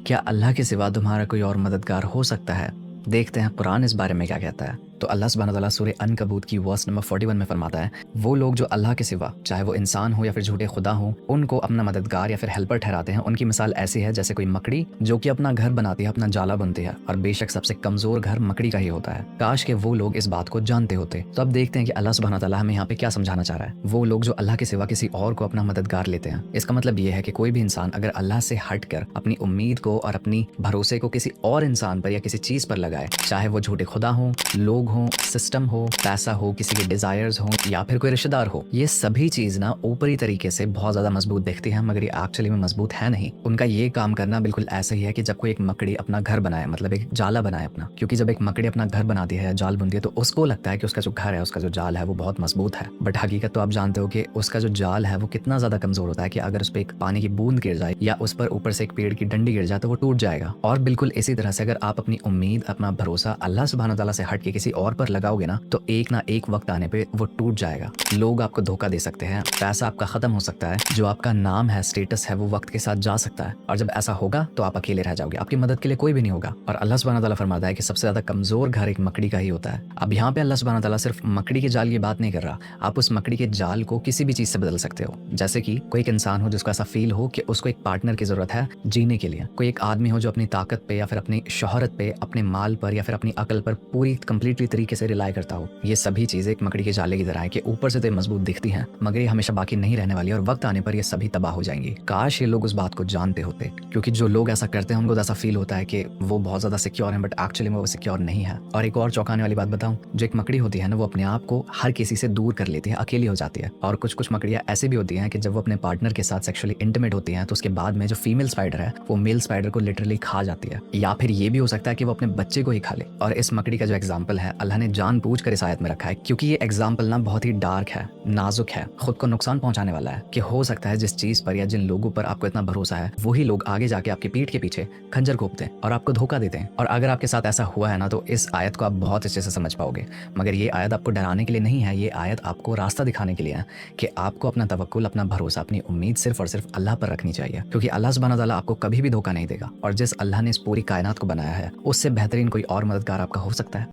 क्या अल्लाह के सिवा तुम्हारा कोई और मददगार हो सकता है? देखते हैं कुरान इस बारे में क्या कहता है। तो अल्लाह सुब्हानहू व तआला सूरह अनकबूत की वर्स नंबर 41 में फरमाता है, वो लोग जो अल्लाह के सिवा, चाहे वो इंसान हो या फिर झूठे खुदा हो, उनको अपना मददगार या फिर हेल्पर ठहराते हैं। उनकी मिसाल ऐसी है जैसे कोई मकड़ी जो कि अपना घर बनाती है, अपना जाला बुनती है, और बेशक सबसे कमजोर घर मकड़ी का ही होता है। काश के वो लोग इस बात को जानते होते। तो अब देखते हैं कि अल्लाह सुब्हानहू व तआला हमें यहाँ पे क्या समझाना चाह रहा है। वो लोग जो अल्लाह के सिवा किसी और को अपना मददगार लेते हैं, इसका मतलब ये है कि कोई भी इंसान अगर अल्लाह से हटकर अपनी उम्मीद को और अपनी भरोसे को किसी और इंसान पर या किसी चीज पर लगाए, चाहे वो झूठे खुदा हो, लोग हों, सिस्टम हो, पैसा हो, किसी के डिजायर्स हो या फिर कोई रिश्तेदार हो, ये सभी चीज ना ऊपरी तरीके से बहुत ज्यादा मजबूत दिखती है, मगर ये एक्चुअली में मजबूत है नहीं। उनका ये काम करना बिल्कुल ऐसा ही है कि जब कोई एक मकड़ी अपना घर बनाए, मतलब एक जाला बनाए अपना, क्योंकि जब एक मकड़ी अपना घर बनाती है, जाल बुनती है, तो उसको लगता है कि उसका जो घर है, उसका जो जाल है वो बहुत मजबूत है। बट हकीकत तो आप जानते हो कि उसका जो जाल है वो कितना ज्यादा कमजोर होता है कि अगर उस पर एक पानी की बूंद गिर जाए या उस पर ऊपर से एक पेड़ की डंडी गिर जाए तो वो टूट जाएगा। और बिल्कुल इसी तरह से अगर आप अपनी उम्मीद, अपना भरोसा अल्लाह सुब्हानहू व तआला से हट के किसी और पर लगाओगे ना, तो एक ना एक वक्त आने पे वो टूट जाएगा। लोग आपको धोखा दे सकते हैं, पैसा आपका खत्म हो सकता है, जो आपका नाम है, स्टेटस है, वो वक्त के साथ जा सकता है। और जब ऐसा होगा तो आप अकेले रह जाओगे, आपकी मदद के लिए कोई भी नहीं होगा। और अल्लाह सुब्हानहू व तआला फरमाता है कि सबसे ज्यादा कमजोर घर एक मकड़ी का ही होता है। अब यहाँ पे अल्लाह सुब्हानहू व तआला सिर्फ मकड़ी के जाल की बात नहीं कर रहा, आप उस मकड़ी के जाल को किसी भी चीज से बदल सकते हो। जैसे कि कोई एक इंसान हो जिसको ऐसा फील हो कि उसको एक पार्टनर की जरूरत है जीने के लिए, कोई एक आदमी हो जो अपनी ताकत पे या फिर अपनी शोहरत पे, अपने माल पर या फिर अपनी अकल पर पूरी कंप्लीटली तरीके से रिलाई करता हो। ये सभी चीजें एक मकड़ी के जाले की तरह है कि ऊपर से तो मजबूत दिखती हैं, मगर ये हमेशा बाकी नहीं रहने वाली और वक्त आने पर ये सभी तबाह हो जाएंगी। काश ये लोग उस बात को जानते होते, क्योंकि जो लोग ऐसा करते हैं उनको तो ऐसा फील होता है कि वो बहुत ज्यादा सिक्योर है, बट एक्चुअली में वो सिक्योर नहीं है। और एक और चौंकाने वाली बात बताऊं, जो एक मकड़ी होती है ना, वो अपने आप को हर किसी से दूर कर लेती है, अकेली हो जाती है। और कुछ कुछ मकड़ियां ऐसी भी होती हैं कि जब वो अपने पार्टनर के साथ सेक्सुअली इंटीमेट होती हैं तो उसके बाद में जो फीमेल स्पाइडर है वो मेल स्पाइडर को लिटरली खा जाती है। या फिर ये भी हो सकता है कि वो अपने बच्चे को ही खा ले। और इस मकड़ी का जो एग्जाम्पल है अल्लाह ने जानबूझकर इस आयत में रखा है, क्योंकि ये एग्जाम्पल ना बहुत ही डार्क है, नाजुक है, खुद को नुकसान पहुंचाने वाला है। कि हो सकता है जिस चीज पर या जिन लोगों पर आपको इतना भरोसा है, वही लोग आगे जाके आपकी पीठ के पीछे खंजर घोंपते हैं और आपको धोखा देते हैं। और अगर आपके साथ ऐसा हुआ है ना, तो इस आयत को आप बहुत अच्छे से समझ पाओगे। मगर ये आयत आपको डराने के लिए नहीं है, ये आयत आपको रास्ता दिखाने के लिए है कि आपको अपना तवक्कुल, अपना भरोसा, अपनी उम्मीद सिर्फ और सिर्फ अल्लाह पर रखनी चाहिए, क्योंकि अल्लाह सुब्हानहू व तआला आपको कभी भी धोखा नहीं देगा। और जिस अल्लाह ने इस पूरी कायनात को बनाया है, उससे बेहतरीन कोई और मददगार आपका हो सकता है?